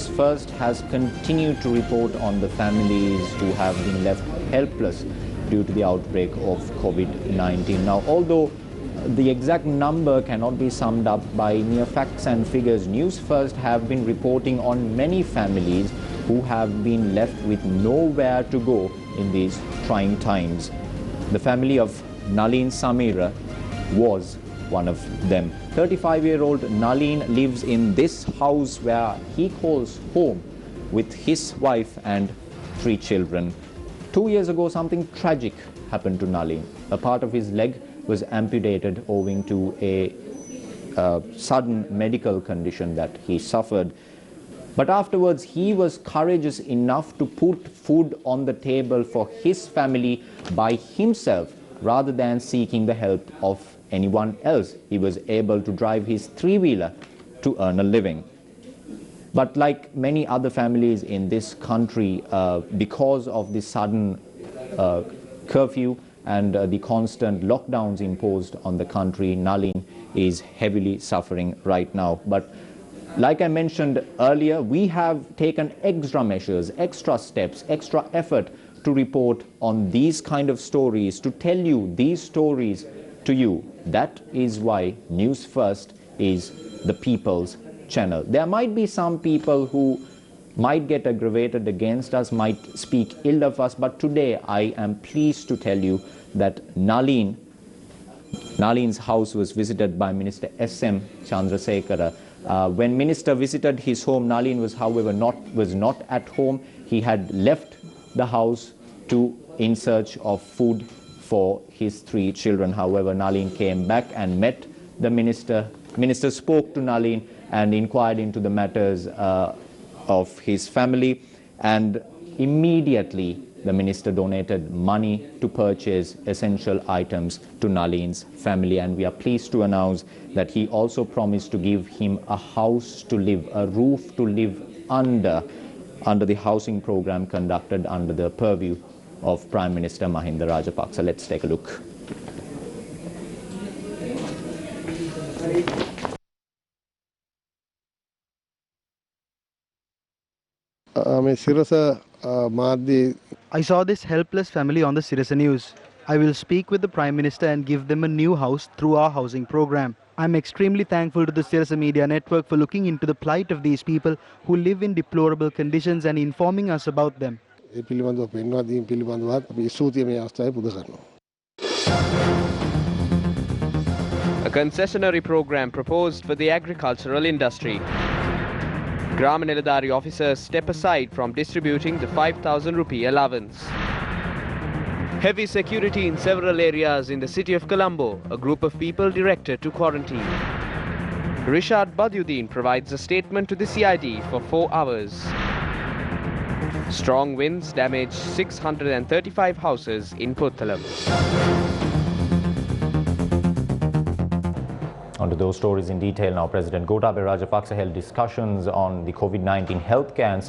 News First has continued to report on the families who have been left helpless due to the outbreak of COVID-19. Now, although the exact number cannot be summed up by mere facts and figures, News First have been reporting on many families who have been left with nowhere to go in these trying times. The family of Nalin Samira was one of them. 35-year-old Nalin lives in this house where he calls home with his wife and 3 children. 2 years ago, something tragic happened to Nalin. A part of his leg was amputated owing to a sudden medical condition that he suffered. But afterwards, he was courageous enough to put food on the table for his family by himself rather than seeking the help of anyone else. He was able to drive his 3-wheeler to earn a living. But like many other families in this country, because of the sudden curfew and the constant lockdowns imposed on the country, Nalin is heavily suffering right now. But like I mentioned earlier, we have taken extra measures, extra steps, extra effort to report on these kind of stories, to tell you these stories to you. That is why News First is the people's channel. There might be some people who might get aggravated against us, might speak ill of us, but today I am pleased to tell you that Nalin's house was visited by Minister S.M. Chandrasekhara. When Minister visited his home, Nalin was, however, not at home. He had left the house in search of food for his 3 children. However, Nalin came back and met the minister. Minister spoke to Nalin and inquired into the matters of his family, and immediately the minister donated money to purchase essential items to Nalin's family. And we are pleased to announce that he also promised to give him a house to live, a roof to live under the housing program conducted under the purview of Prime Minister Mahinda Rajapaksa. Let's take a look. I saw this helpless family on the Sirasa News. I will speak with the Prime Minister and give them a new house through our housing program. I'm extremely thankful to the Sirasa Media Network for looking into the plight of these people who live in deplorable conditions and informing us about them. A concessionary program proposed for the agricultural industry. Grameen Allowance officers step aside from distributing the 5,000 rupee allowance. Heavy security in several areas in the city of Colombo, a group of people directed to quarantine. Rishad Badiuddin provides a statement to the CID for 4 hours. Strong winds damaged 635 houses in Puttalam. On to those stories in detail now. President Gotabaya Rajapaksa held discussions on the COVID-19 healthcare and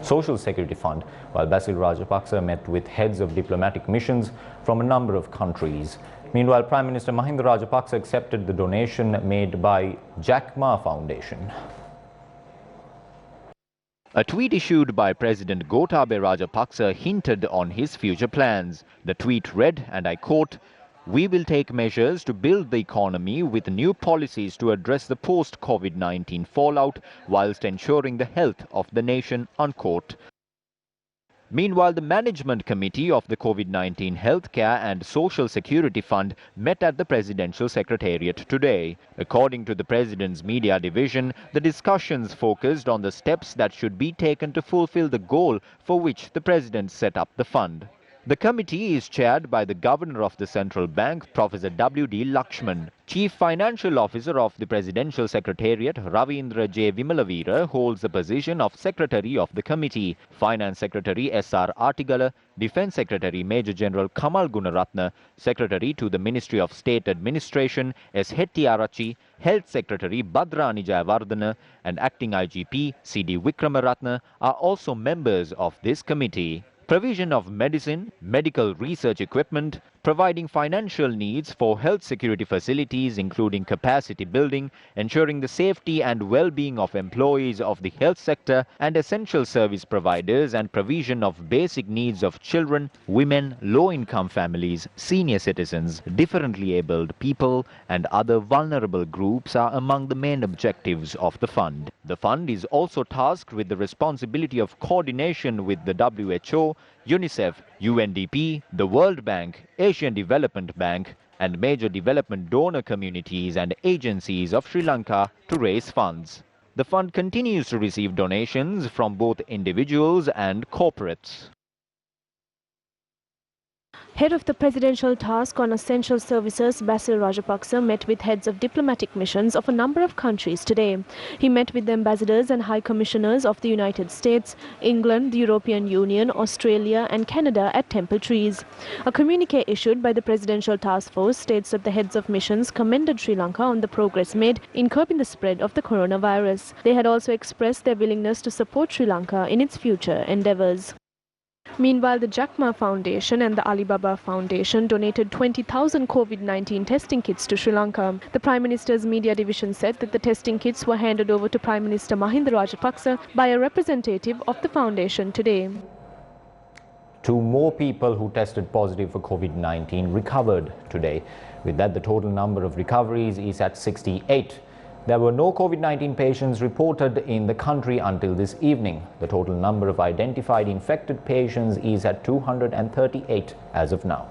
social security fund, while Basil Rajapaksa met with heads of diplomatic missions from a number of countries. Meanwhile, Prime Minister Mahinda Rajapaksa accepted the donation made by Jack Ma Foundation. A tweet issued by President Gotabaya Rajapaksa hinted on his future plans. The tweet read, and I quote, "We will take measures to build the economy with new policies to address the post-COVID-19 fallout whilst ensuring the health of the nation," unquote. Meanwhile, the Management Committee of the COVID-19 Healthcare and Social Security Fund met at the Presidential Secretariat today. According to the President's Media Division, the discussions focused on the steps that should be taken to fulfill the goal for which the President set up the fund. The committee is chaired by the Governor of the Central Bank, Professor W.D. Lakshman. Chief Financial Officer of the Presidential Secretariat, Ravindra J. Vimalavira, holds the position of Secretary of the Committee. Finance Secretary S.R. Artigala, Defence Secretary Major General Kamal Gunaratne, Secretary to the Ministry of State Administration S. Hettiarachi, Health Secretary Badrani Jayawardena and Acting IGP C.D. Vikramaratne are also members of this committee. Provision of medicine, medical research equipment, providing financial needs for health security facilities including capacity building, ensuring the safety and well-being of employees of the health sector and essential service providers, and provision of basic needs of children, women, low-income families, senior citizens, differently abled people and other vulnerable groups are among the main objectives of the fund. The fund is also tasked with the responsibility of coordination with the WHO, UNICEF, UNDP, the World Bank, Asian Development Bank and major development donor communities and agencies of Sri Lanka to raise funds. The fund continues to receive donations from both individuals and corporates. Head of the Presidential Task on Essential Services, Basil Rajapaksa, met with heads of diplomatic missions of a number of countries today. He met with the ambassadors and high commissioners of the United States, England, the European Union, Australia and Canada at Temple Trees. A communique issued by the Presidential Task Force states that the heads of missions commended Sri Lanka on the progress made in curbing the spread of the coronavirus. They had also expressed their willingness to support Sri Lanka in its future endeavours. Meanwhile, the Jackma Foundation and the Alibaba Foundation donated 20,000 COVID-19 testing kits to Sri Lanka. The Prime Minister's media division said that the testing kits were handed over to Prime Minister Mahinda Rajapaksa by a representative of the foundation today. 2 more people who tested positive for COVID-19 recovered today. With that, the total number of recoveries is at 68. There were no COVID-19 patients reported in the country until this evening. The total number of identified infected patients is at 238 as of now.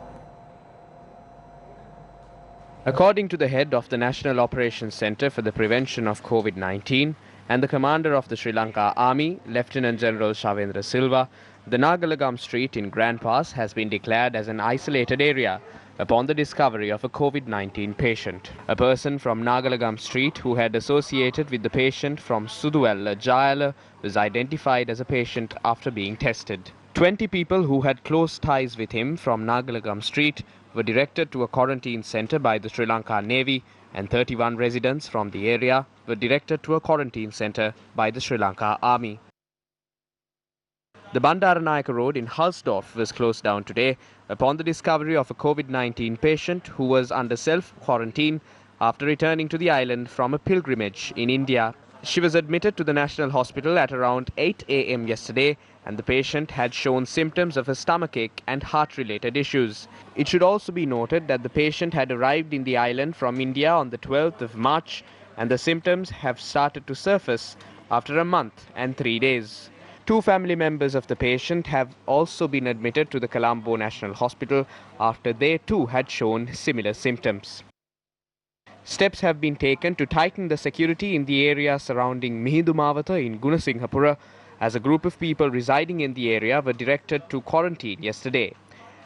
According to the head of the National Operations Centre for the Prevention of COVID-19 and the commander of the Sri Lanka Army, Lieutenant General Shavendra Silva, the Nagalagam Street in Grand Pass has been declared as an isolated area upon the discovery of a COVID-19 patient. A person from Nagalagam Street who had associated with the patient from Suduwella, Jayala, was identified as a patient after being tested. 20 people who had close ties with him from Nagalagam Street were directed to a quarantine centre by the Sri Lanka Navy, and 31 residents from the area were directed to a quarantine centre by the Sri Lanka Army. The Bandaranayake Road in Halsdorf was closed down today upon the discovery of a COVID-19 patient who was under self-quarantine after returning to the island from a pilgrimage in India. She was admitted to the National Hospital at around 8 a.m. yesterday, and the patient had shown symptoms of a stomachache and heart-related issues. It should also be noted that the patient had arrived in the island from India on the 12th of March, and the symptoms have started to surface after a month and 3 days. 2 family members of the patient have also been admitted to the Colombo National Hospital after they too had shown similar symptoms. Steps have been taken to tighten the security in the area surrounding Mihindu Mawatha in Gunasinghapura, as a group of people residing in the area were directed to quarantine yesterday.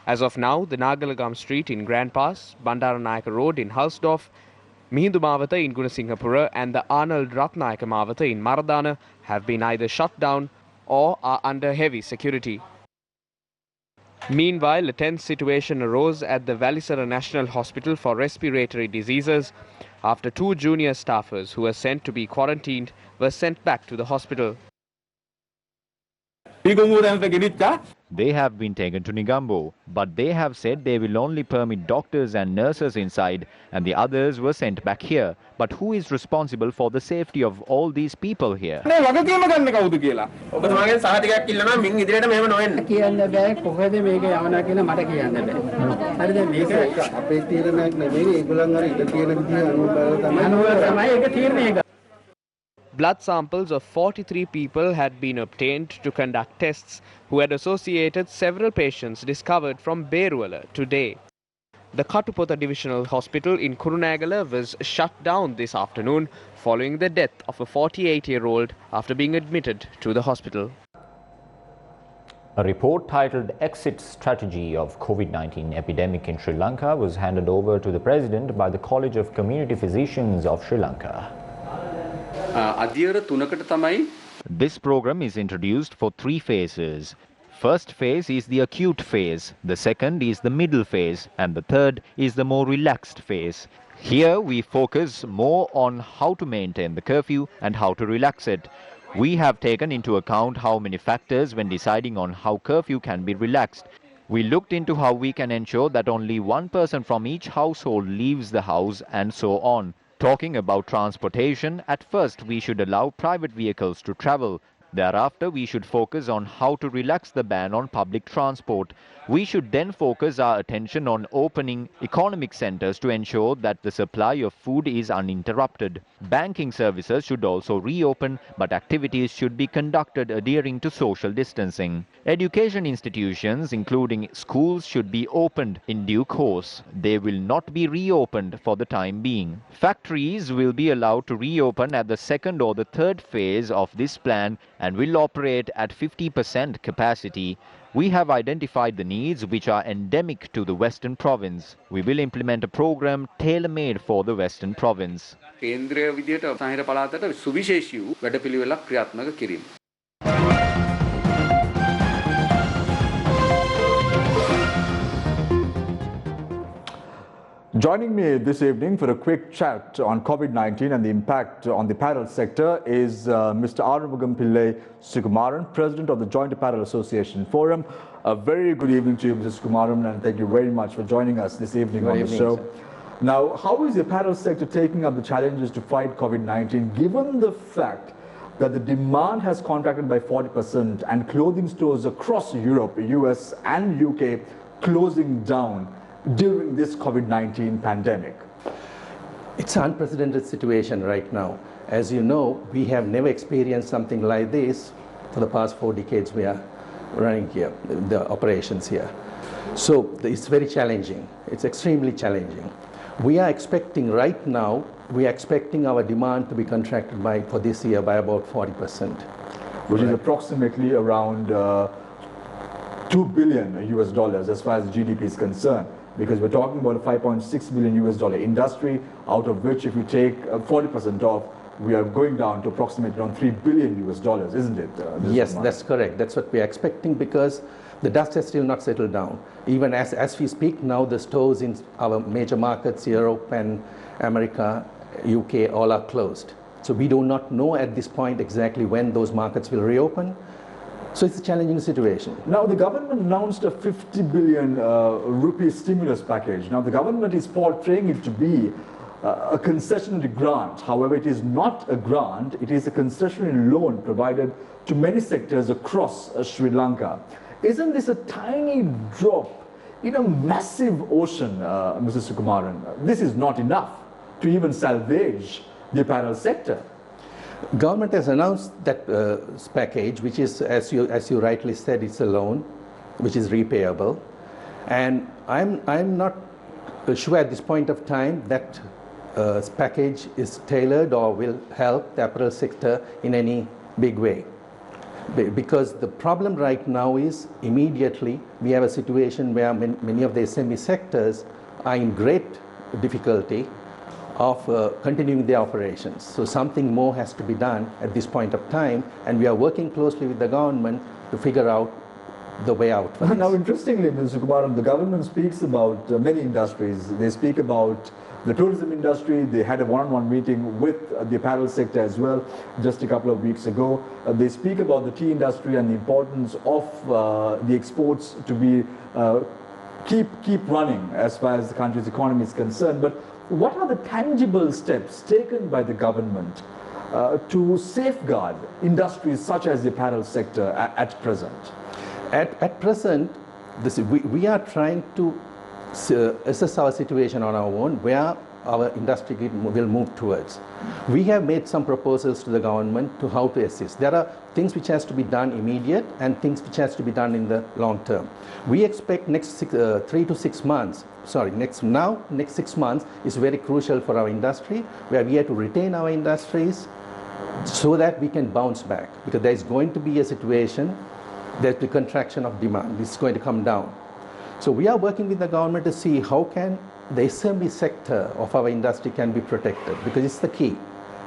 As of now, the Nagalagam Street in Grand Pass, Bandaranayake Road in Halsdorf, Mihindu Mawatha in Gunasinghapura and the Arnold Ratnayaka Mawatha in Maradana have been either shut down or are under heavy security. Meanwhile, a tense situation arose at the Valisara National Hospital for Respiratory Diseases after 2 junior staffers who were sent to be quarantined were sent back to the hospital. They have been taken to Negombo, but they have said they will only permit doctors and nurses inside, and the others were sent back here. But who is responsible for the safety of all these people here? Blood samples of 43 people had been obtained to conduct tests who had associated several patients discovered from Beruwala today. The Katupota Divisional Hospital in Kurunagala was shut down this afternoon following the death of a 48-year-old after being admitted to the hospital. A report titled Exit Strategy of COVID-19 Epidemic in Sri Lanka was handed over to the President by the College of Community Physicians of Sri Lanka. This program is introduced for 3 phases. First phase is the acute phase, the second is the middle phase, and the third is the more relaxed phase. Here we focus more on how to maintain the curfew and how to relax it. We have taken into account how many factors when deciding on how curfew can be relaxed. We looked into how we can ensure that only one person from each household leaves the house and so on. Talking about transportation, at first we should allow private vehicles to travel. Thereafter, we should focus on how to relax the ban on public transport. We should then focus our attention on opening economic centers to ensure that the supply of food is uninterrupted. Banking services should also reopen, but activities should be conducted adhering to social distancing. Education institutions, including schools, should be opened in due course. They will not be reopened for the time being. Factories will be allowed to reopen at the second or the third phase of this plan and will operate at 50% capacity. We have identified the needs which are endemic to the Western Province. We will implement a program tailor-made for the Western Province. කේන්ද්‍රය විදියට සාහිර පළාතට සුවිශේෂී වූ වැඩපිළිවෙලක් ක්‍රියාත්මක කිරීම. Joining me this evening for a quick chat on COVID-19 and the impact on the apparel sector is Mr. Arumugam Pillai Sukumaran, President of the Joint Apparel Association Forum. A very good evening to you, Mr. Sukumaran, and thank you very much for joining us this evening on the show. Sir. Now, how is the apparel sector taking up the challenges to fight COVID-19, given the fact that the demand has contracted by 40% and clothing stores across Europe, US and UK closing down during this COVID-19 pandemic? It's an unprecedented situation right now. As you know, we have never experienced something like this for the past 4 decades we are running here, the operations here. So it's very challenging. It's extremely challenging. We are expecting right now, we are expecting our demand to be contracted by, for this year, by about 40%. Which is approximately around $2 billion US as far as GDP is concerned. Because we're talking about a $5.6 billion US industry, out of which if you take 40% off, we are going down to approximately around $3 billion US, isn't it? Yes, that's correct. That's what we are expecting because the dust has still not settled down. Even as we speak now, the stores in our major markets, Europe and America, UK, all are closed. So we do not know at this point exactly when those markets will reopen. So it's a challenging situation. Now the government announced a 50 billion rupee stimulus package. Now the government is portraying it to be a concessionary grant. However, it is not a grant, it is a concessionary loan provided to many sectors across Sri Lanka. Isn't this a tiny drop in a massive ocean, Mr. Sukumaran? This is not enough to even salvage the apparel sector. Government has announced that package, which is, as you rightly said, it's a loan, which is repayable. And I'm not sure at this point of time that package is tailored or will help the apparel sector in any big way. Because the problem right now is immediately we have a situation where many of the SME sectors are in great difficulty of continuing their operations. So something more has to be done at this point of time, and we are working closely with the government to figure out the way out. Now, interestingly, Mr. Sukumaran, the government speaks about many industries. They speak about the tourism industry. They had a one-on-one meeting with the apparel sector as well just a couple of weeks ago. They speak about the tea industry and the importance of the exports to be keep running as far as the country's economy is concerned. But what are the tangible steps taken by the government to safeguard industries such as the apparel sector at present? At present, we are trying to assess our situation on our own, where our industry will move towards. We have made some proposals to the government to how to assist. There are things which has to be done immediate and things which has to be done in the long term. We expect next 3 to 6 months, next 6 months is very crucial for our industry, where we have to retain our industries so that we can bounce back, because there is going to be a situation, there's the contraction of demand, this is going to come down. So we are working with the government to see how can the SME sector of our industry can be protected, because it's the key.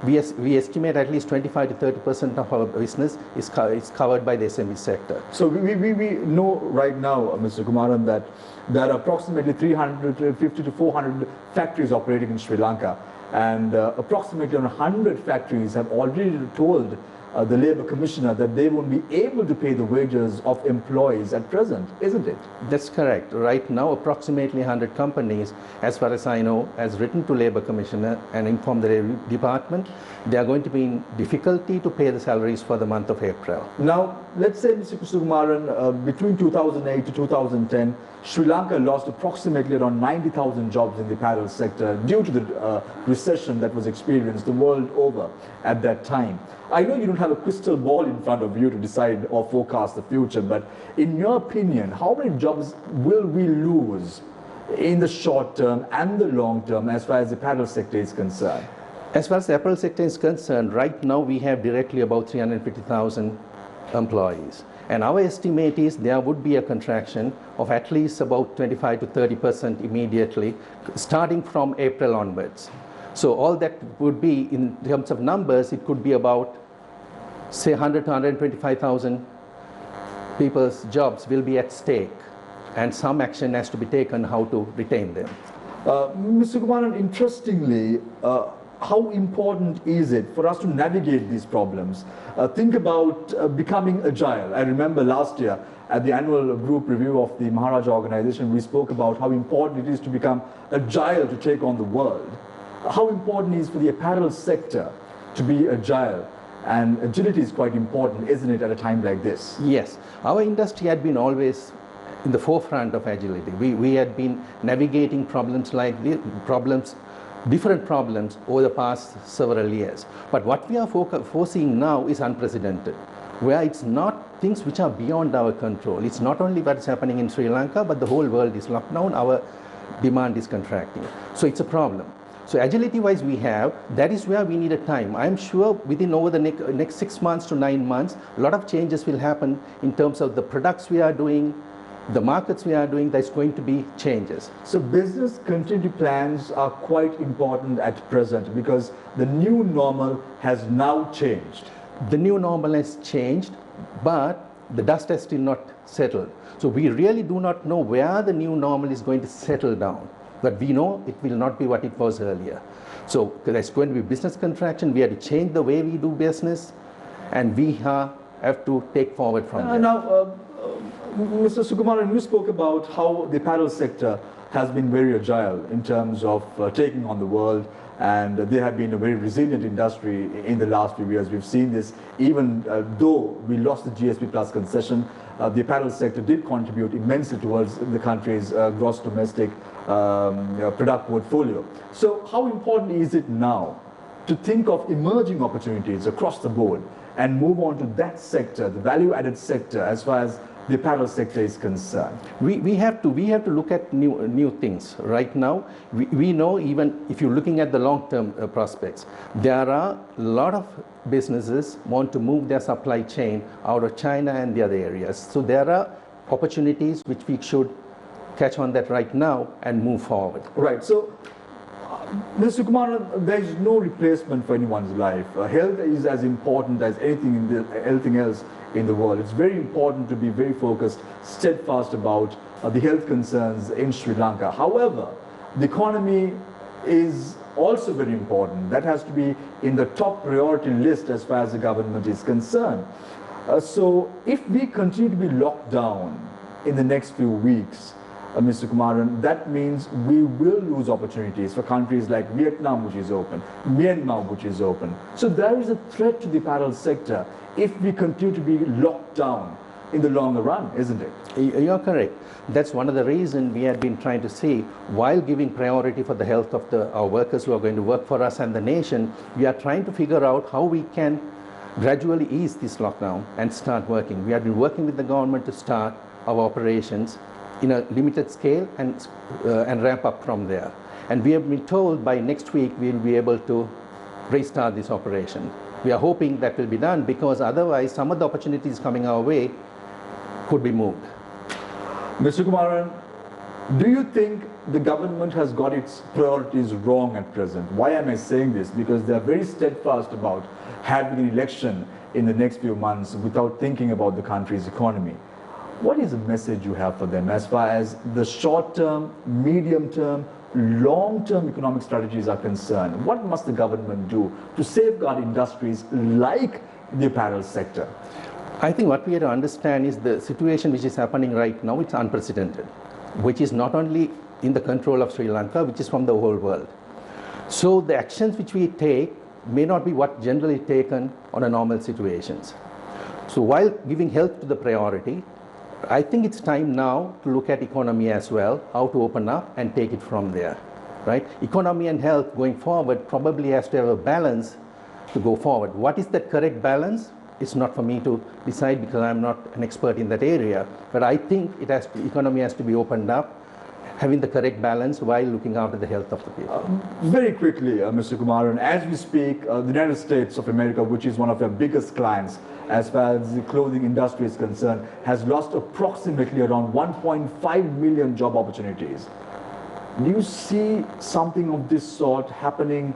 We estimate at least 25 to 30% of our business is covered by the SME sector. So we know right now, Mr. Kumaran, that there are approximately 350 to 400 factories operating in Sri Lanka, and approximately 100 factories have already told the Labour Commissioner that they won't be able to pay the wages of employees at present, isn't it? That's correct. Right now, approximately 100 companies, as far as I know, has written to Labour Commissioner and informed the Labour Department they are going to be in difficulty to pay the salaries for the month of April. Now, let's say, Mr. Sukumaran, between 2008 to 2010, Sri Lanka lost approximately around 90,000 jobs in the apparel sector due to the recession that was experienced the world over at that time. I know you don't have a crystal ball in front of you to decide or forecast the future, but in your opinion, how many jobs will we lose in the short term and the long term as far as the apparel sector is concerned? As far as the apparel sector is concerned, right now we have directly about 350,000 employees. And our estimate is there would be a contraction of at least about 25 to 30% immediately, starting from April onwards. So all that would be, in terms of numbers, it could be about, say, 100 to 125,000 people's jobs will be at stake. And some action has to be taken how to retain them. Mr. Kumaran, interestingly, how important is it for us to navigate these problems? Think about becoming agile. I remember last year at the annual group review of the Maharaja organization, we spoke about how important it is to become agile to take on the world. How important it is for the apparel sector to be agile? And agility is quite important, isn't it, at a time like this? Yes. Our industry had been always in the forefront of agility. We had been navigating problems like this, different problems over the past several years. But what we are foreseeing now is unprecedented, where it's not things which are beyond our control. It's not only what's happening in Sri Lanka, but the whole world is locked down, our demand is contracting. So it's a problem. So agility-wise that is where we need a time. I'm sure within over the next 6 months to 9 months, a lot of changes will happen in terms of the products we are doing, the markets we are doing. There's going to be changes. So business continuity plans are quite important at present because the new normal has now changed. The new normal has changed, but the dust has still not settled. So we really do not know where the new normal is going to settle down. But we know it will not be what it was earlier. So there's going to be business contraction. We have to change the way we do business, and we have to take forward from there. Now, Mr. Sukumaran, you spoke about how the apparel sector has been very agile in terms of taking on the world, and they have been a very resilient industry in the last few years. We've seen this even though we lost the GSP Plus concession, the apparel sector did contribute immensely towards the country's gross domestic product portfolio. So how important is it now to think of emerging opportunities across the board and move on to that sector, the value-added sector, as far as the apparel sector is concerned? We have to look at new things. Right now, we know, even if you're looking at the long-term prospects, there are a lot of businesses want to move their supply chain out of China and the other areas. So there are opportunities which we should catch on that right now and move forward. Right. So, Mr. Kumar, there is no replacement for anyone's life. Health is as important as anything else in the world. It's very important to be very focused, steadfast about the health concerns in Sri Lanka. However, the economy is also very important. That has to be in the top priority list as far as the government is concerned. So if we continue to be locked down in the next few weeks, Mr. Kumaran, that means we will lose opportunities for countries like Vietnam, which is open, Myanmar, which is open. So there is a threat to the apparel sector if we continue to be locked down in the longer run, isn't it? You're correct. That's one of the reasons we have been trying to see, while giving priority for the health of our workers who are going to work for us and the nation, we are trying to figure out how we can gradually ease this lockdown and start working. We have been working with the government to start our operations in a limited scale and ramp up from there. And we have been told by next week we will be able to restart this operation. We are hoping that will be done, because otherwise some of the opportunities coming our way could be moved. Mr. Kumaran, do you think the government has got its priorities wrong at present? Why am I saying this? Because they are very steadfast about having an election in the next few months without thinking about the country's economy. What is the message you have for them as far as the short-term, medium-term, long-term economic strategies are concerned? What must the government do to safeguard industries like the apparel sector? I think what we have to understand is the situation which is happening right now, it's unprecedented, which is not only in the control of Sri Lanka, which is from the whole world. So the actions which we take may not be what generally taken on a normal situations. So while giving health to the priority, I think it's time now to look at economy as well, how to open up and take it from there, right? Economy and health going forward probably has to have a balance to go forward. What is that correct balance? It's not for me to decide because I'm not an expert in that area, but I think economy has to be opened up, having the correct balance while looking after the health of the people. Very quickly, Mr. Kumaran, as we speak, the United States of America, which is one of your biggest clients as far as the clothing industry is concerned, has lost approximately around 1.5 million job opportunities. Do you see something of this sort happening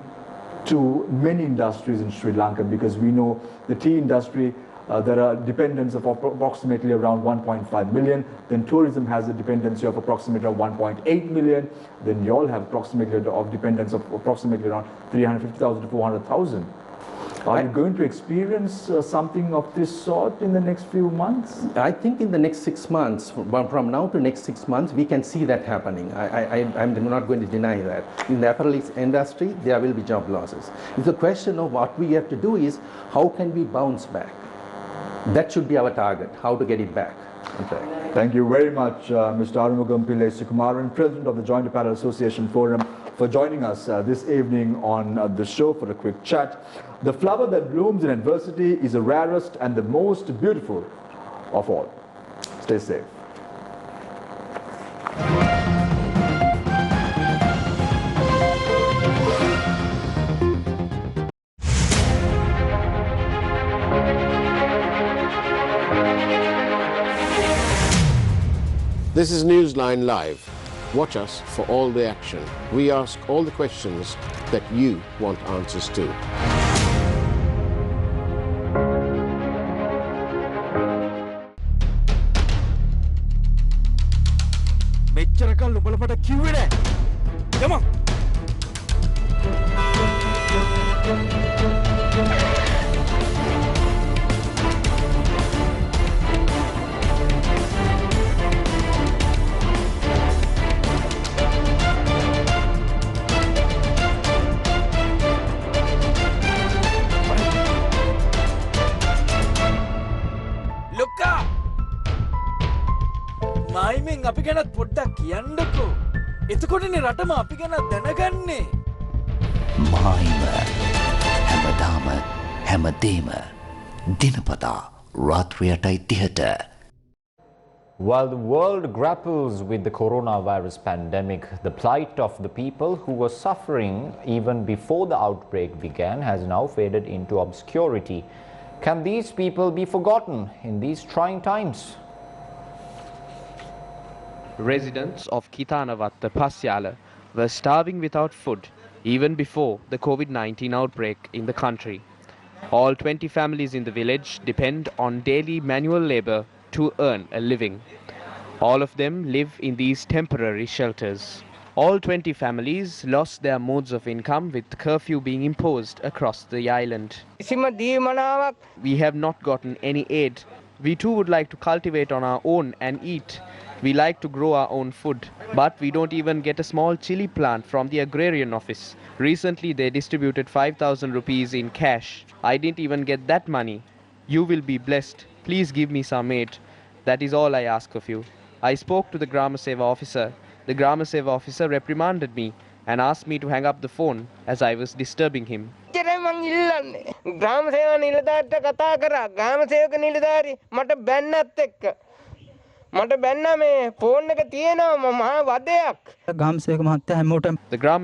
to many industries in Sri Lanka? Because we know the tea industry, there are dependents of approximately around 1.5 million. Then tourism has a dependency of approximately 1.8 million. Then you all have approximately of dependence of approximately around 350,000 to 400,000. Are you going to experience something of this sort in the next few months? I think in the next 6 months, from now to next 6 months, we can see that happening. I'm not going to deny that. In the apparel industry, there will be job losses. It's a question of what we have to do is, how can we bounce back? That should be our target, how to get it back. Okay. Thank you very much, Mr. Arumugam Pillai Sukumaran, President of the Joint Apparel Association Forum, for joining us this evening on the show for a quick chat. The flower that blooms in adversity is the rarest and the most beautiful of all. Stay safe. This is Newsline Live. Watch us for all the action. We ask all the questions that you want answers to. Come on. මායිමෙන් අපි ගැනත් පොඩ්ඩක් කියන්නකෝ. එතකොටනේ රටම අපි ගැන දැනගන්නේ. මායිම හැමදාම හැමදේම දිනපතා රාත්‍රියටයි 30ට. While the world grapples with the coronavirus pandemic, the plight of the people who were suffering even before the outbreak began has now faded into obscurity. Can these people be forgotten in these trying times? Residents of Kitanavatta Pasyala were starving without food even before the COVID-19 outbreak in the country. All 20 families in the village depend on daily manual labor to earn a living. All of them live in these temporary shelters. All 20 families lost their modes of income with curfew being imposed across the island. We have not gotten any aid. We too would like to cultivate on our own and eat. We like to grow our own food, but we don't even get a small chili plant from the agrarian office. Recently they distributed 5,000 rupees in cash. I didn't even get that money. You will be blessed. Please give me some aid. That is all I ask of you. I spoke to the Grama Seva officer. The Grama Seva officer reprimanded me and asked me to hang up the phone as I was disturbing him. The Grama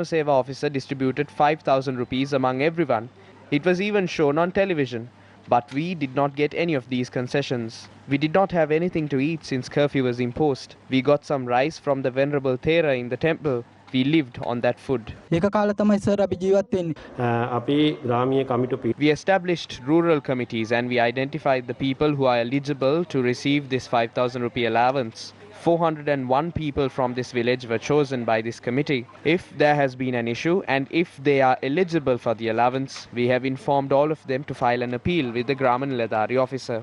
Seva officer distributed 5,000 rupees among everyone. It was even shown on television. But we did not get any of these concessions. We did not have anything to eat since curfew was imposed. We got some rice from the Venerable Thera in the temple. We lived on that food. We established rural committees and we identified the people who are eligible to receive this 5,000 rupee allowance. 401 people from this village were chosen by this committee. If there has been an issue and if they are eligible for the allowance, we have informed all of them to file an appeal with the Grameen Allowance officer.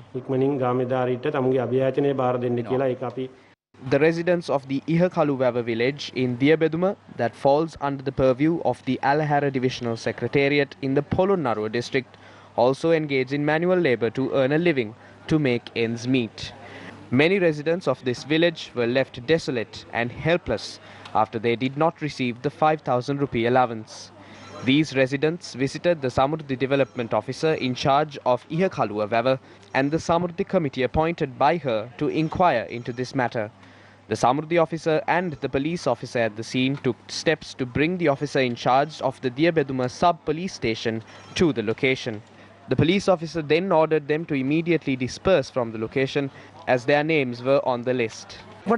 The residents of the Ihakaluwawa village in Diabeduma that falls under the purview of the Alahara Divisional Secretariat in the Polonnaruwa district also engage in manual labour to earn a living to make ends meet. Many residents of this village were left desolate and helpless after they did not receive the 5,000 rupee allowance. These residents visited the Samurdhi Development Officer in charge of Ihakaluwawa and the Samurdhi committee appointed by her to inquire into this matter. The Samurdhi officer and the police officer at the scene took steps to bring the officer in charge of the Diabeduma sub-police station to the location. The police officer then ordered them to immediately disperse from the location as their names were on the list. We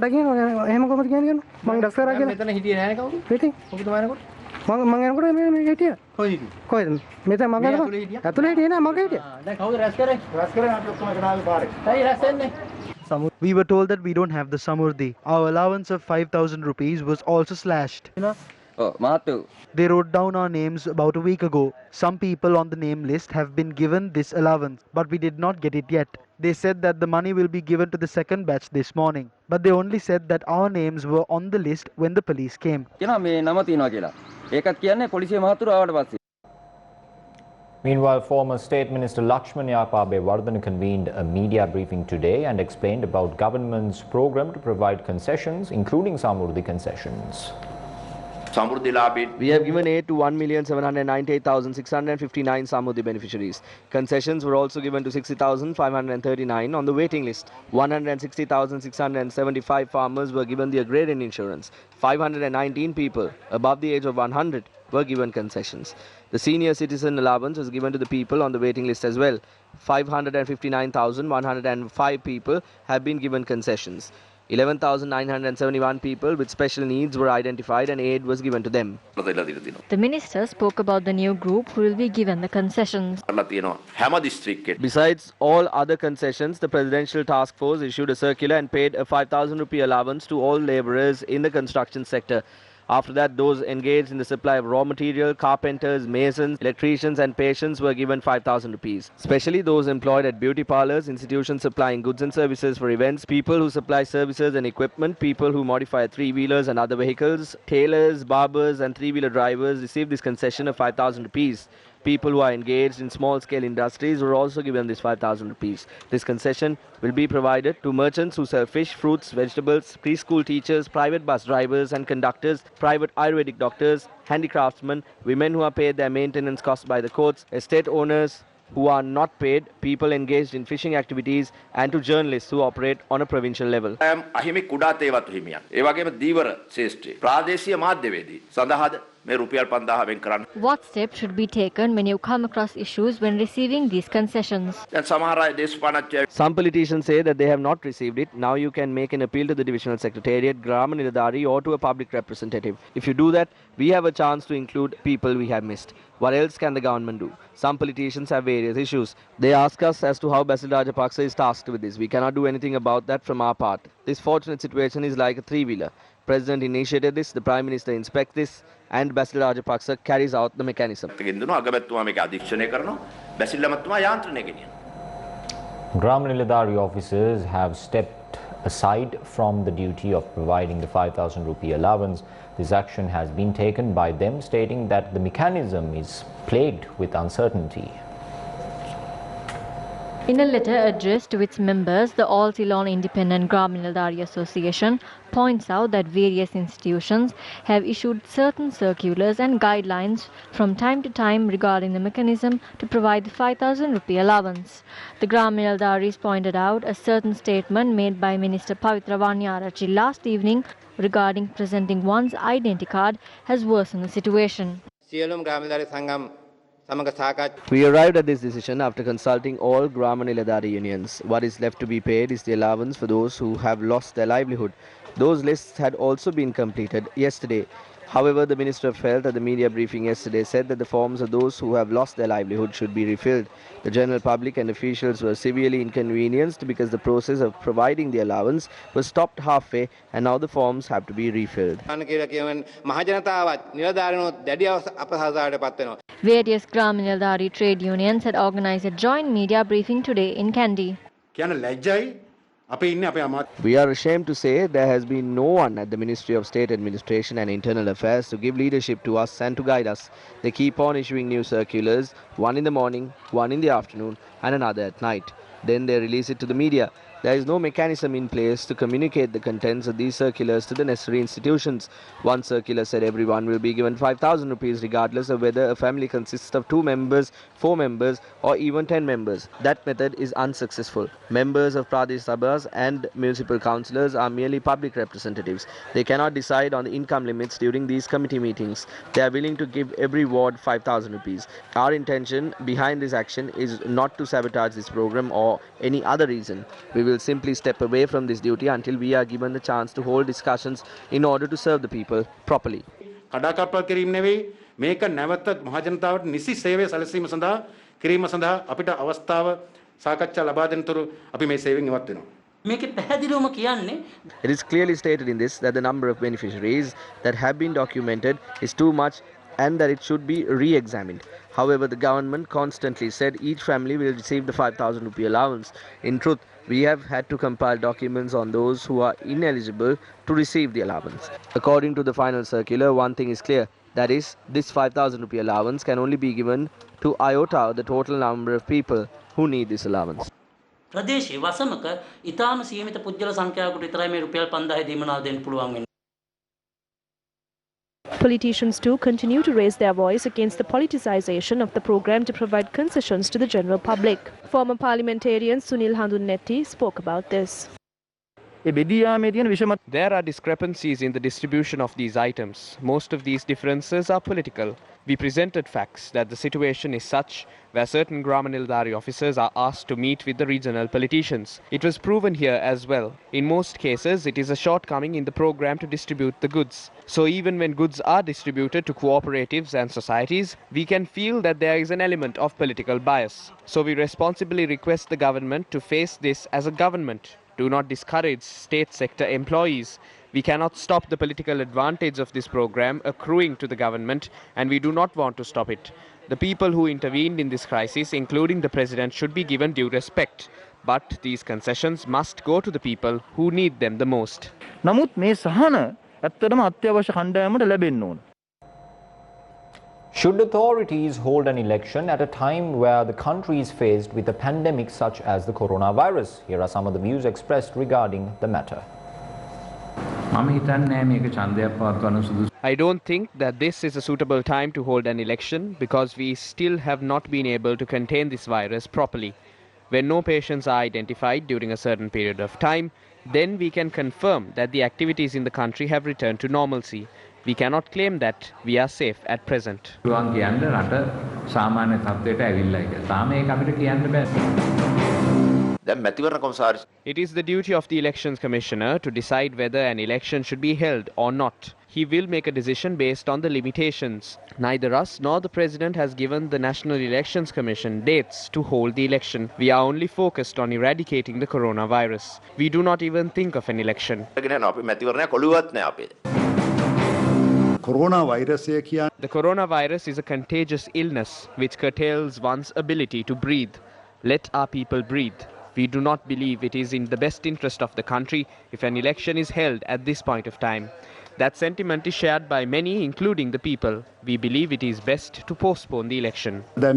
were told that we don't have the Samurdhi. Our allowance of 5,000 rupees was also slashed. They wrote down our names about a week ago. Some people on the name list have been given this allowance, but we did not get it yet. They said that the money will be given to the second batch this morning, but they only said that our names were on the list when the police came. Meanwhile, former State Minister Lakshman Vardhan convened a media briefing today and explained about government's program to provide concessions, including Samurdhi concessions. We have given aid to 1,798,659 Samurdhi beneficiaries. Concessions were also given to 60,539 on the waiting list. 160,675 farmers were given the agrarian insurance. 519 people above the age of 100 were given concessions. The senior citizen allowance was given to the people on the waiting list as well. 559,105 people have been given concessions. 11,971 people with special needs were identified and aid was given to them. The minister spoke about the new group who will be given the concessions. Besides all other concessions, the Presidential Task Force issued a circular and paid a 5,000 rupee allowance to all labourers in the construction sector. After that, those engaged in the supply of raw material, carpenters, masons, electricians and patients were given 5,000 rupees. Especially those employed at beauty parlours, institutions supplying goods and services for events, people who supply services and equipment, people who modify three-wheelers and other vehicles, tailors, barbers and three-wheeler drivers received this concession of 5,000 rupees. People who are engaged in small-scale industries were also given this 5,000 rupees. This concession will be provided to merchants who sell fish, fruits, vegetables, preschool teachers, private bus drivers and conductors, private Ayurvedic doctors, handicraftsmen, women who are paid their maintenance costs by the courts, estate owners who are not paid, people engaged in fishing activities, and to journalists who operate on a provincial level. What steps should be taken when you come across issues when receiving these concessions? Some politicians say that they have not received it. Now you can make an appeal to the Divisional Secretariat, Grameen Allowance or to a public representative. If you do that, we have a chance to include people we have missed. What else can the government do? Some politicians have various issues. They ask us as to how Basil Rajapaksa is tasked with this. We cannot do anything about that from our part. This fortunate situation is like a three-wheeler. President initiated this, the Prime Minister inspects this, and Basil Rajapaksa carries out the mechanism. Grameen Allowance officers have stepped aside from the duty of providing the 5,000 rupee allowance. This action has been taken by them, stating that the mechanism is plagued with uncertainty. In a letter addressed to its members, the All Ceylon Independent Grameen Allowance Association points out that various institutions have issued certain circulars and guidelines from time to time regarding the mechanism to provide the 5,000 rupee allowance. The Grameen Allowance pointed out a certain statement made by Minister Pavitra Vanyarachi last evening regarding presenting one's identity card has worsened the situation. We arrived at this decision after consulting all Grameen Allowance unions. What is left to be paid is the allowance for those who have lost their livelihood. Those lists had also been completed yesterday. However, the Minister of Health at the media briefing yesterday said that the forms of those who have lost their livelihood should be refilled. The general public and officials were severely inconvenienced because the process of providing the allowance was stopped halfway and now the forms have to be refilled. Various Grameen Allowance trade unions had organized a joint media briefing today in Kandy. We are ashamed to say there has been no one at the Ministry of State Administration and Internal Affairs to give leadership to us and to guide us. They keep on issuing new circulars, one in the morning, one in the afternoon and another at night. Then they release it to the media. There is no mechanism in place to communicate the contents of these circulars to the necessary institutions. One circular said everyone will be given 5,000 rupees regardless of whether a family consists of 2 members, 4 members or even 10 members. That method is unsuccessful. Members of Pradesh Sabhas and municipal councillors are merely public representatives. They cannot decide on the income limits during these committee meetings. They are willing to give every ward 5,000 rupees. Our intention behind this action is not to sabotage this program or any other reason. We will simply step away from this duty until we are given the chance to hold discussions in order to serve the people properly. මේක නැවත මහ ජනතාවට නිසි සේවය සැලසීම සඳහා කිරීම සඳහා අපිට අවස්ථාව සාකච්ඡා ලබා දෙනතුරු අපි මේ සේවයෙන් ඉවත් වෙනවා. මේකේ පැහැදිලිවම කියන්නේ It is clearly stated in this that the number of beneficiaries that have been documented is too much and that it should be re-examined. However, the government constantly said each family will receive the 5,000 rupee allowance. In truth, we have had to compile documents on those who are ineligible to receive the allowance. According to the final circular, one thing is clear. That is, this 5,000 rupee allowance can only be given to iota the total number of people who need this allowance. ප්‍රදේශයේ වසමක ඊටාම සීමිත පුද්ගල සංඛ්‍යාවකට විතරයි මේ රුපියල් 5000 දීමනාව දෙන්න පුළුවන් වෙන්නේ. Politicians too continue to raise their voice against the politicization of the program to provide concessions to the general public. Former parliamentarian Sunil Handunnetti spoke about this. There are discrepancies in the distribution of these items. Most of these differences are political. We presented facts that the situation is such where certain Grameen Allowance officers are asked to meet with the regional politicians. It was proven here as well. In most cases, it is a shortcoming in the program to distribute the goods. So even when goods are distributed to cooperatives and societies, we can feel that there is an element of political bias. So we responsibly request the government to face this as a government. Do not discourage state sector employees. We cannot stop the political advantage of this program accruing to the government, and we do not want to stop it. The people who intervened in this crisis, including the president, should be given due respect. But these concessions must go to the people who need them the most. නමුත් මේ සහන ඇත්තටම අත්‍යවශ්‍ය කණ්ඩායමට ලැබෙන්න ඕන. Should authorities hold an election at a time where the country is faced with a pandemic such as the coronavirus? Here are some of the views expressed regarding the matter. I don't think that this is a suitable time to hold an election because we still have not been able to contain this virus properly. When no patients are identified during a certain period of time, then we can confirm that the activities in the country have returned to normalcy. We cannot claim that we are safe at present. It is the duty of the Elections Commissioner to decide whether an election should be held or not. He will make a decision based on the limitations. Neither us nor the President has given the National Elections Commission dates to hold the election. We are only focused on eradicating the coronavirus. We do not even think of an election. The coronavirus is a contagious illness which curtails one's ability to breathe. Let our people breathe. We do not believe it is in the best interest of the country if an election is held at this point of time. That sentiment is shared by many, including the people. We believe it is best to postpone the election. The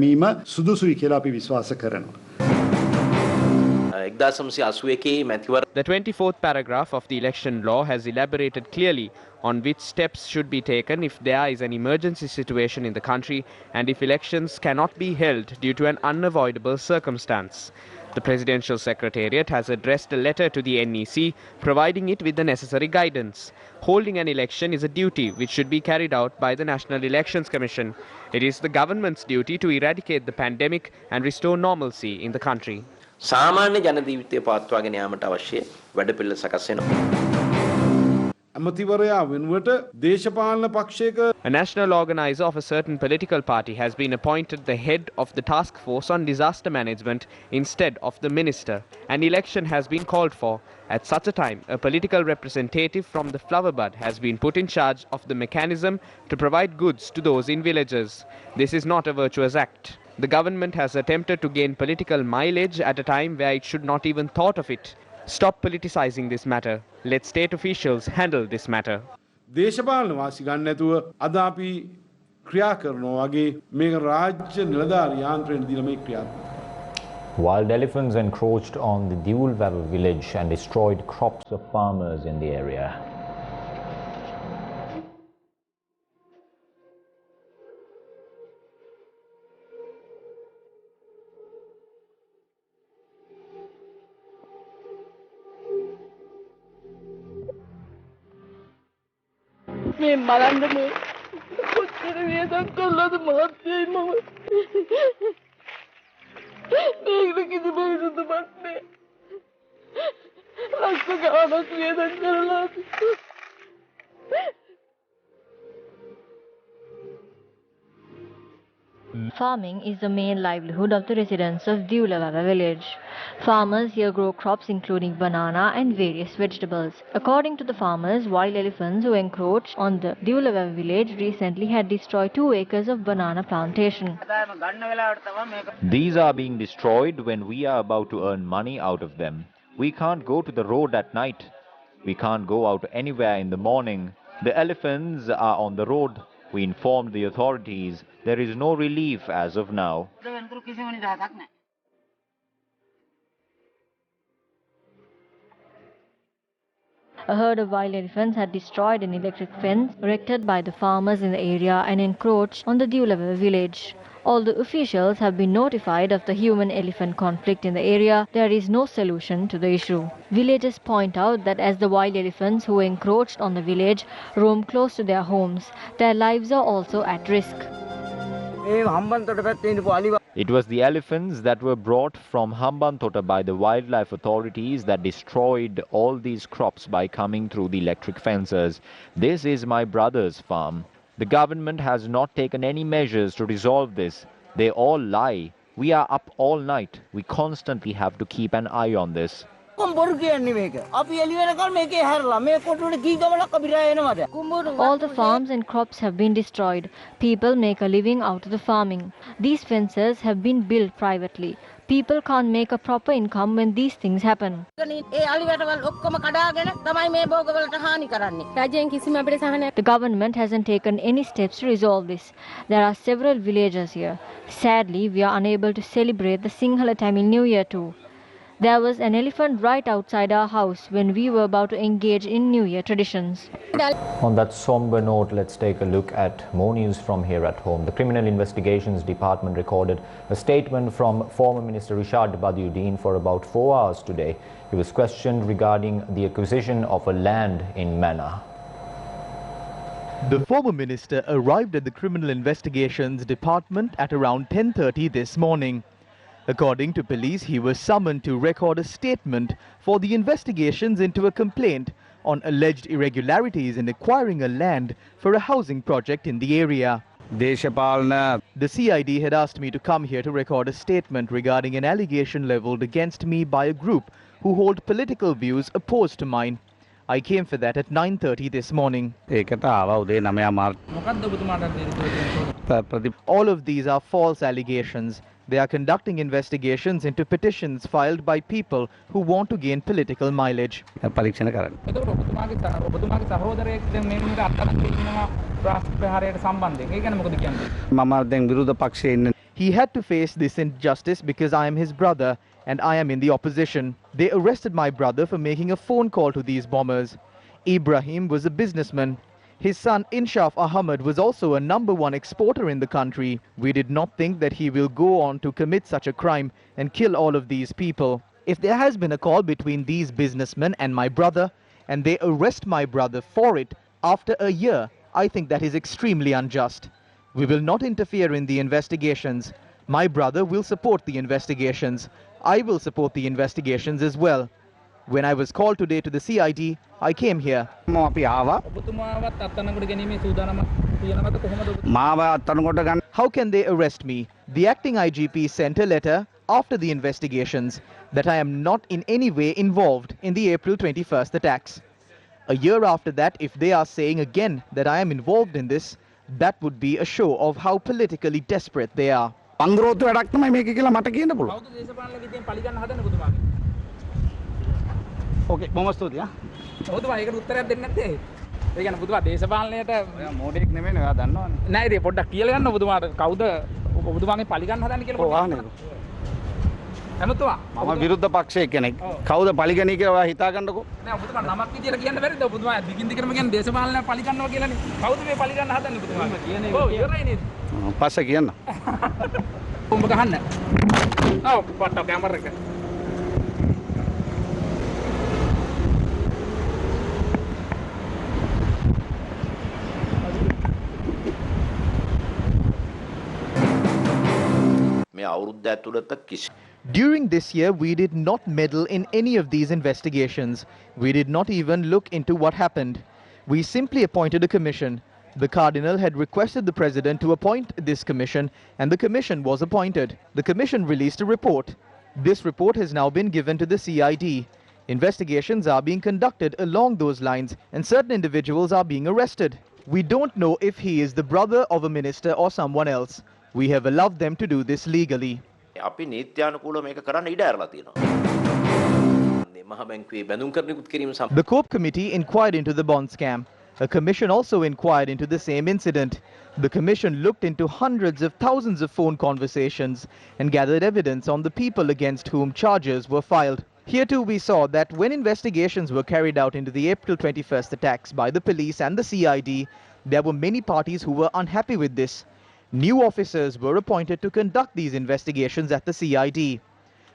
24th paragraph of the election law has elaborated clearly on which steps should be taken if there is an emergency situation in the country and if elections cannot be held due to an unavoidable circumstance. The Presidential Secretariat has addressed a letter to the NEC providing it with the necessary guidance. Holding an election is a duty which should be carried out by the National Elections Commission. It is the government's duty to eradicate the pandemic and restore normalcy in the country. A national organizer of a certain political party has been appointed the head of the task force on disaster management instead of the minister. An election has been called for. At such a time, a political representative from the flower bud has been put in charge of the mechanism to provide goods to those in villages. This is not a virtuous act. The government has attempted to gain political mileage at a time where it should not even thought of it. Stop politicizing this matter. Let state officials handle this matter. දේශපාලන වාසි ගන්න නැතුව අද අපි ක්‍රියා කරනවා වගේ මේක රාජ්‍ය නිලධාරී යාන්ත්‍රයෙන් දීලා මේ ක්‍රියාත්මක. Wild elephants encroached on the Diulvava village and destroyed crops of farmers in the area. මේ බලන්න මේ කොච්චර වේදන් කළාද මහත්තයයි මම මේක කිසිම විසඳුමක් නෑ ලක්ෂ ගාණක් වේදන් කරලා Farming is the main livelihood of the residents of Diulvava village. Farmers here grow crops including banana and various vegetables. According to the farmers, wild elephants who encroached on the Diulvava village recently had destroyed 2 acres of banana plantation. These are being destroyed when we are about to earn money out of them. We can't go to the road at night. We can't go out anywhere in the morning. The elephants are on the road. We informed the authorities. There is no relief as of now. A herd of wild elephants had destroyed an electric fence erected by the farmers in the area and encroached on the Diulvava village. Although officials have been notified of the human-elephant conflict in the area, there is no solution to the issue. Villagers point out that as the wild elephants who encroached on the village roam close to their homes, their lives are also at risk. It was the elephants that were brought from Hambantota by the wildlife authorities that destroyed all these crops by coming through the electric fences. This is my brother's farm. The government has not taken any measures to resolve this. They all lie. We are up all night. We constantly have to keep an eye on this. All the farms and crops have been destroyed. People make a living out of the farming. These fences have been built privately. People can't make a proper income when these things happen. The government hasn't taken any steps to resolve this. There are several villages here. Sadly, we are unable to celebrate the Sinhala Tamil New Year too. There was an elephant right outside our house when we were about to engage in New Year traditions. On that somber note, let's take a look at more news from here at home. The Criminal Investigations Department recorded a statement from former Minister Rishad Badiuddin for about 4 hours today. He was questioned regarding the acquisition of a land in Mana. The former minister arrived at the Criminal Investigations Department at around 10:30 this morning. According to police, he was summoned to record a statement for the investigations into a complaint on alleged irregularities in acquiring a land for a housing project in the area. The CID had asked me to come here to record a statement regarding an allegation leveled against me by a group who hold political views opposed to mine. I came for that at 9:30 this morning. All of these are false allegations. They are conducting investigations into petitions filed by people who want to gain political mileage. He had to face this injustice because I am his brother and I am in the opposition. They arrested my brother for making a phone call to these bombers. Ibrahim was a businessman. His son Inshaf Ahmed was also a #1 exporter in the country. We did not think that he will go on to commit such a crime and kill all of these people. If there has been a call between these businessmen and my brother, and they arrest my brother for it after a year, I think that is extremely unjust. We will not interfere in the investigations. My brother will support the investigations. I will support the investigations as well. When I was called today to the CID, I came here. How can they arrest me? The acting IGP sent a letter after the investigations that I am not in any way involved in the April 21st attacks. A year after that, if they are saying again that I am involved in this, that would be a show of how politically desperate they are. Okay, බොහොම ස්තුතියි. ඔබතුමා ඒකට උත්තරයක් දෙන්නේ නැත්තේ. ඒ කියන්නේ ඔබතුමා දේශපාලනයට මොඩෙක් නෙමෙයි ඔයා දන්නවනේ. නෑ ඉතින් පොඩ්ඩක් කියලා ගන්න ඔබතුමාට කවුද ඔබතුමාගේ පලි ගන්න හදන්නේ කියලා පොඩ්ඩක්. එමුතුමා මම විරුද්ධ පක්ෂයේ කෙනෙක්. කවුද පලි ගන්නේ කියලා ඔයා හිතා ගන්නකෝ. නෑ ඔබතුමා නමක් විදියට කියන්න බැරිද? ඔබතුමා දිගින් දිගටම කියන්නේ දේශපාලනය පලි ගන්නවා කියලානේ. කවුද මේ පලි ගන්න හදන්නේ ඔබතුමා? කියන්නේ ඔව් ඉවරයි නේද? පස්සේ කියන්න. උඹ ගහන්න. ඔව් පොට්ටෝ කැමරා එක. During this year, we did not meddle in any of these investigations. We did not even look into what happened. We simply appointed a commission. The Cardinal had requested the President to appoint this commission, and the commission was appointed. The commission released a report. This report has now been given to the CID. Investigations are being conducted along those lines, and certain individuals are being arrested. We don't know if he is the brother of a minister or someone else. We have allowed them to do this legally. The COPE committee inquired into the bond scam. A commission also inquired into the same incident. The commission looked into hundreds of thousands of phone conversations and gathered evidence on the people against whom charges were filed. Here too we saw that when investigations were carried out into the April 21st attacks by the police and the CID, there were many parties who were unhappy with this. New officers were appointed to conduct these investigations at the CID.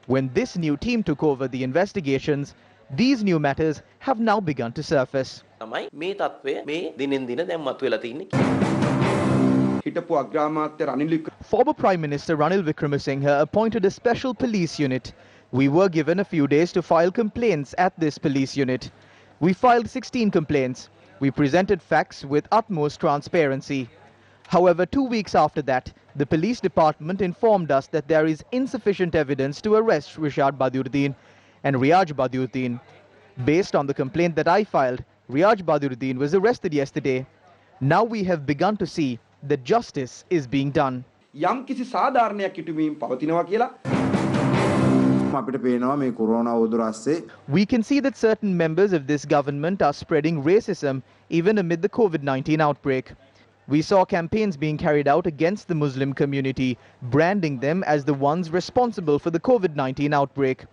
When this new team took over the investigations, these new matters have now begun to surface. Former Prime Minister Ranil Wickremesinghe appointed a special police unit. We were given a few days to file complaints at this police unit. We filed 16 complaints. We presented facts with utmost transparency. However, 2 weeks after that, the police department informed us that there is insufficient evidence to arrest Rishad Badiuddin and Riyaj Badiuddin. Based on the complaint that I filed, Riyaj Badiuddin was arrested yesterday. Now we have begun to see that justice is being done. We can see that certain members of this government are spreading racism even amid the COVID-19 outbreak. We saw campaigns being carried out against the Muslim community, branding them as the ones responsible for the COVID-19 outbreak.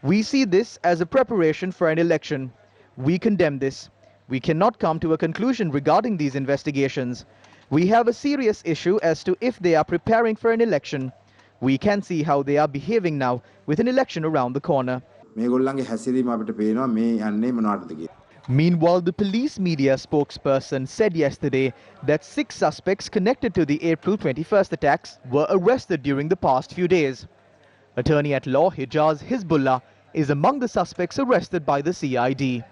We see this as a preparation for an election. We condemn this. We cannot come to a conclusion regarding these investigations. We have a serious issue as to if they are preparing for an election. We can see how they are behaving now with an election around the corner. Meanwhile, the police media spokesperson said yesterday that 6 suspects connected to the April 21st attacks were arrested during the past few days. Attorney at law Hijaz Hizbullah is among the suspects arrested by the CID.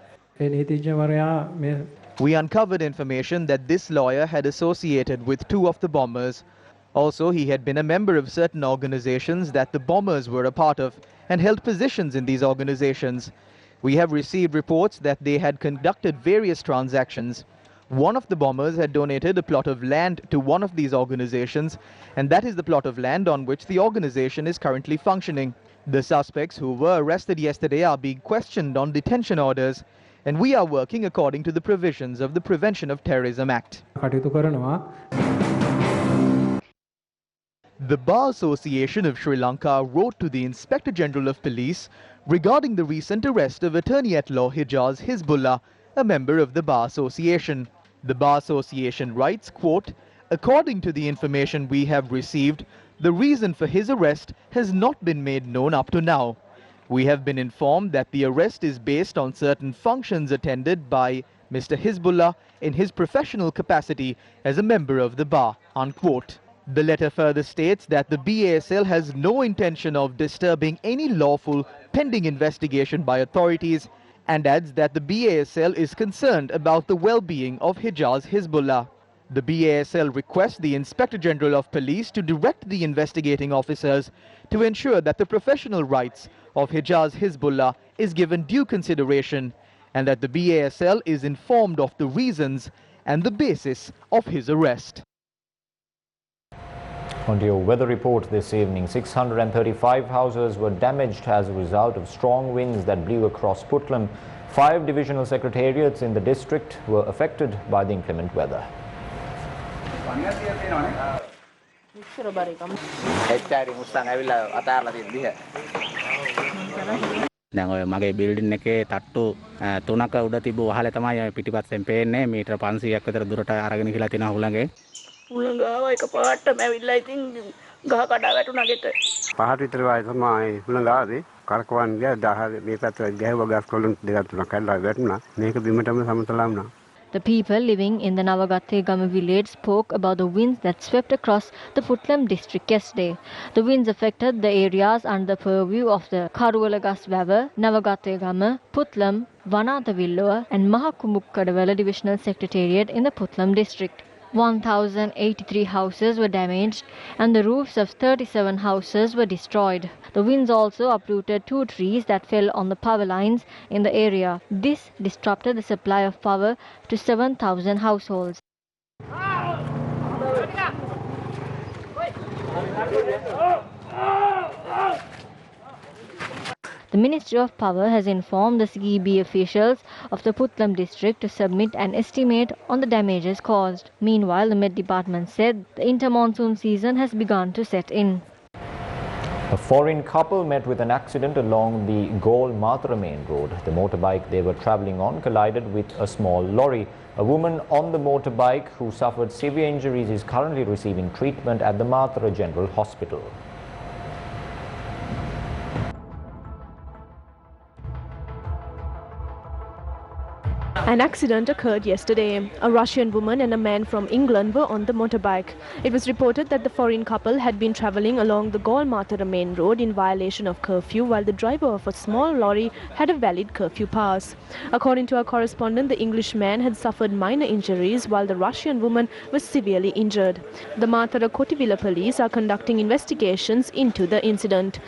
We uncovered information that this lawyer had associated with 2 of the bombers. Also, he had been a member of certain organizations that the bombers were a part of and held positions in these organizations. We have received reports that they had conducted various transactions. One of the bombers had donated a plot of land to one of these organizations, and that is the plot of land on which the organization is currently functioning. The suspects who were arrested yesterday are being questioned on detention orders, and we are working according to the provisions of the Prevention of Terrorism Act. The Bar Association of Sri Lanka wrote to the Inspector General of Police regarding the recent arrest of Attorney-at-Law Hijaz Hizbullah, a member of the Bar Association. The Bar Association writes, quote, "According to the information we have received, the reason for his arrest has not been made known up to now. We have been informed that the arrest is based on certain functions attended by Mr. Hizbullah in his professional capacity as a member of the Bar," unquote. The letter further states that the BASL has no intention of disturbing any lawful pending investigation by authorities and adds that the BASL is concerned about the well-being of Hijaz Hizbullah. The BASL requests the Inspector General of Police to direct the investigating officers to ensure that the professional rights of Hijaz Hizbullah is given due consideration and that the BASL is informed of the reasons and the basis of his arrest. On to your weather report this evening. 635 houses were damaged as a result of strong winds that blew across Puntland. 5 divisional secretariats in the district were affected by the inclement weather. දැන් ඔය මගේ building එකේ තට්ටු 3ක උඩ තිබ්බ වහලේ තමයි පිටිපස්සෙන් පේන්නේ මීටර 500ක් විතර දුරට අරගෙන ගිහලා තිනවා හුළඟේ. හුළඟ ආවා එක පාටම ඇවිල්ලා ඉතින් ගහ කඩා වැටුණා ගෙට. පහට විතර වයි තමයි හුළඟ ආවේ. කරකවන්න ගියා 10 මේ පැත්තට ගැහුවා ගස් කොළුන් දෙකක් තුනක් කඩලා වැටුණා. මේක බිමටම සමතලා වුණා. The people living in the Navagategama village spoke about the winds that swept across the Puntland district yesterday. The winds affected the areas under the purview of the Karuwalagas Waver, Navagategama, Puntland, Vanathavillowa and Mahakumukkadawala divisional secretariat in the Puntland district. 1,083 houses were damaged and the roofs of 37 houses were destroyed. The winds also uprooted 2 trees that fell on the power lines in the area. This disrupted the supply of power to 7,000 households. The Ministry of Power has informed the CEB officials of the Puntland district to submit an estimate on the damages caused. Meanwhile, the Met Department said the inter-monsoon season has begun to set in. A foreign couple met with an accident along the Gol-Matra main road. The motorbike they were travelling on collided with a small lorry. A woman on the motorbike who suffered severe injuries is currently receiving treatment at the Matra General Hospital. An accident occurred yesterday. A Russian woman and a man from England were on the motorbike. It was reported that the foreign couple had been travelling along the Gol-Matra main road in violation of curfew while the driver of a small lorry had a valid curfew pass. According to our correspondent, the English man had suffered minor injuries while the Russian woman was severely injured. The Matra Kotivila police are conducting investigations into the incident.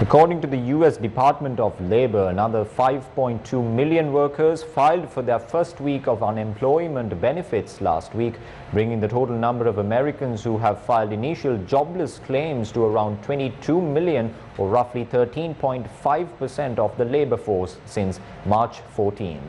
According to the US Department of Labor, another 5.2 million workers filed for their first week of unemployment benefits last week, bringing the total number of Americans who have filed initial jobless claims to around 22 million, or roughly 13.5% of the labor force since March 14th.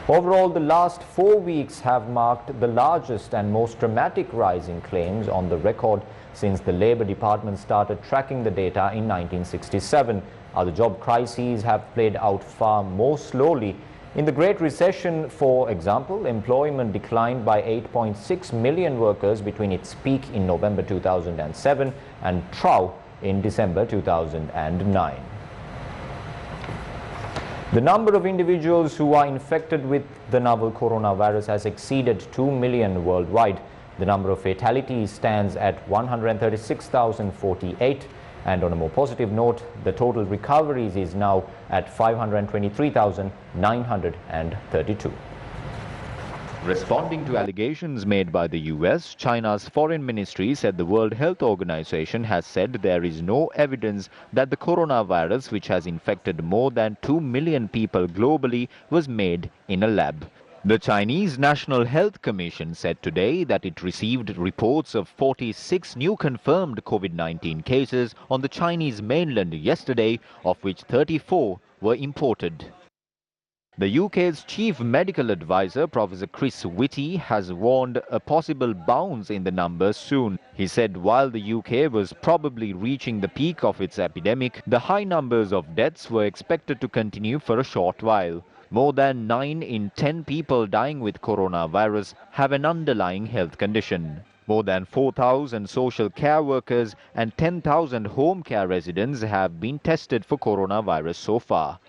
Overall, the last 4 weeks have marked the largest and most dramatic rise in claims on the record since the Labour Department started tracking the data in 1967. Other job crises have played out far more slowly. In the Great Recession, for example, employment declined by 8.6 million workers between its peak in November 2007 and trough in December 2009. The number of individuals who are infected with the novel coronavirus has exceeded 2 million worldwide. The number of fatalities stands at 136,048, and on a more positive note, the total recoveries is now at 523,932. Responding to allegations made by the US, China's foreign ministry said the World Health Organization has said there is no evidence that the coronavirus, which has infected more than 2 million people globally, was made in a lab. The Chinese National Health Commission said today that it received reports of 46 new confirmed COVID-19 cases on the Chinese mainland yesterday, of which 34 were imported. The UK's chief medical advisor, Professor Chris Whitty, has warned a possible bounce in the numbers soon. He said while the UK was probably reaching the peak of its epidemic, the high numbers of deaths were expected to continue for a short while. More than 9 in 10 people dying with coronavirus have an underlying health condition. More than 4,000 social care workers and 10,000 home care residents have been tested for coronavirus so far.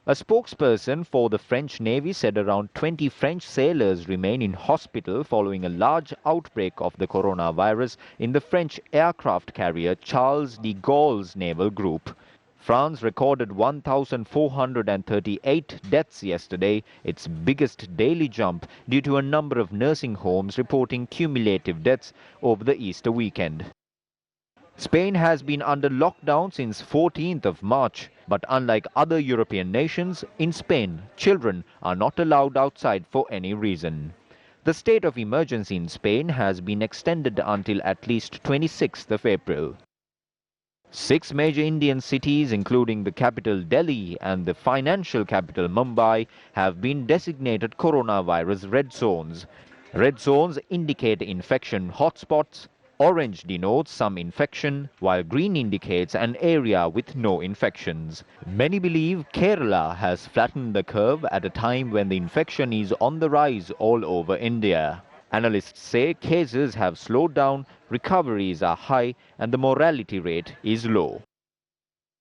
A spokesperson for the French Navy said around 20 French sailors remain in hospital following a large outbreak of the coronavirus in the French aircraft carrier Charles de Gaulle's naval group. France recorded 1,438 deaths yesterday, its biggest daily jump due to a number of nursing homes reporting cumulative deaths over the Easter weekend. Spain has been under lockdown since 14th of March, but unlike other European nations, in Spain, children are not allowed outside for any reason. The state of emergency in Spain has been extended until at least 26th of April. 6 major Indian cities, including the capital Delhi and the financial capital Mumbai, have been designated coronavirus red zones. Red zones indicate infection hotspots. Orange denotes some infection, while green indicates an area with no infections. Many believe Kerala has flattened the curve at a time when the infection is on the rise all over India. Analysts say cases have slowed down, recoveries are high, and the mortality rate is low.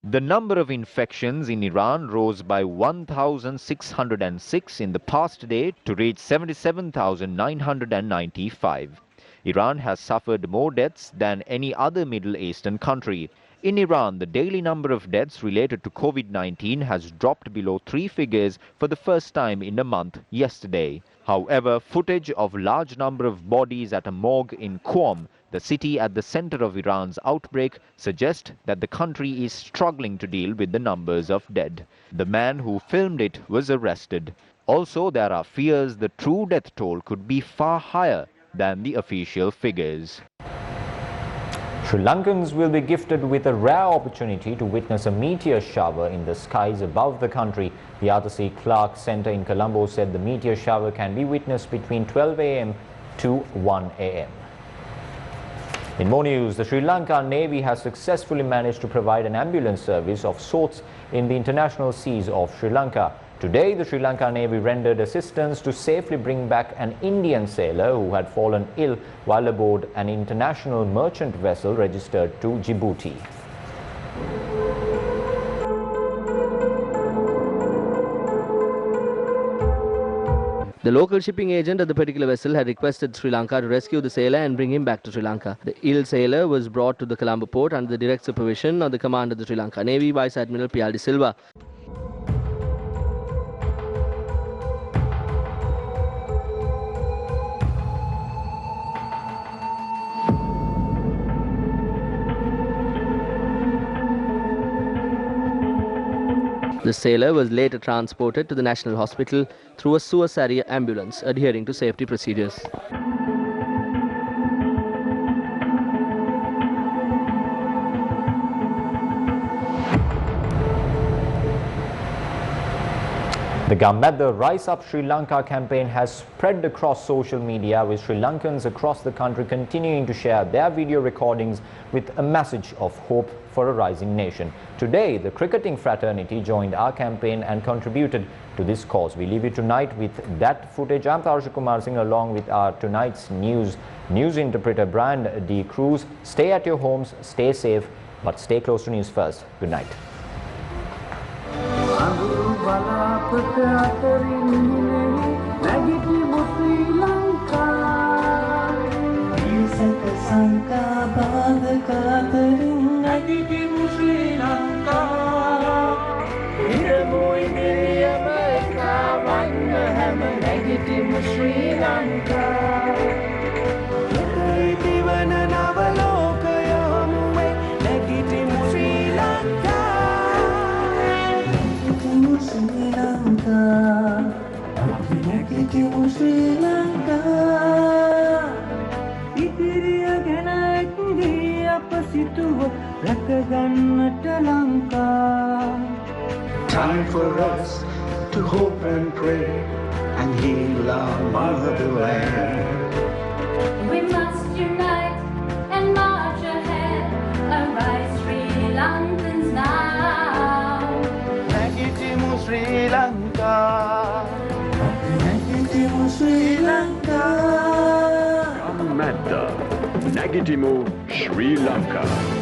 The number of infections in Iran rose by 1,606 in the past day to reach 77,995. Iran has suffered more deaths than any other Middle Eastern country. In Iran, the daily number of deaths related to COVID-19 has dropped below 3 figures for the first time in a month yesterday. However, footage of large number of bodies at a morgue in Qom, the city at the center of Iran's outbreak, suggest that the country is struggling to deal with the numbers of dead. The man who filmed it was arrested. Also, there are fears the true death toll could be far higher than the official figures. Sri Lankans will be gifted with a rare opportunity to witness a meteor shower in the skies above the country. The Arthur C. Clarke Centre in Colombo said the meteor shower can be witnessed between 12 a.m. to 1 a.m. In more news, the Sri Lanka Navy has successfully managed to provide an ambulance service of sorts in the international seas of Sri Lanka. Today, the Sri Lanka Navy rendered assistance to safely bring back an Indian sailor who had fallen ill while aboard an international merchant vessel registered to Djibouti. The local shipping agent of the particular vessel had requested Sri Lanka to rescue the sailor and bring him back to Sri Lanka. The ill sailor was brought to the Colombo port under the direct supervision of the commander of the Sri Lanka Navy, Vice Admiral P.R. De Silva. The sailor was later transported to the National Hospital through a suicide ambulance, adhering to safety procedures. The Gammadda Rise Up Sri Lanka campaign has spread across social media, with Sri Lankans across the country continuing to share their video recordings with a message of hope for a rising nation. Today, the cricketing fraternity joined our campaign and contributed to this cause. We leave you tonight with that footage. I'm Tarsha Kumar Singh along with our tonight's news interpreter Brian D. Cruz. Stay at your homes, stay safe, but stay close to News First. Good night. Sri Lanka Time for us to hope and pray and heal our motherland. We must unite and march ahead, arise Sri Lankans now. Nagitimu Sri Lanka, Nagitimu Sri Lanka. Gammadda. Nagitimu, Sri Lanka.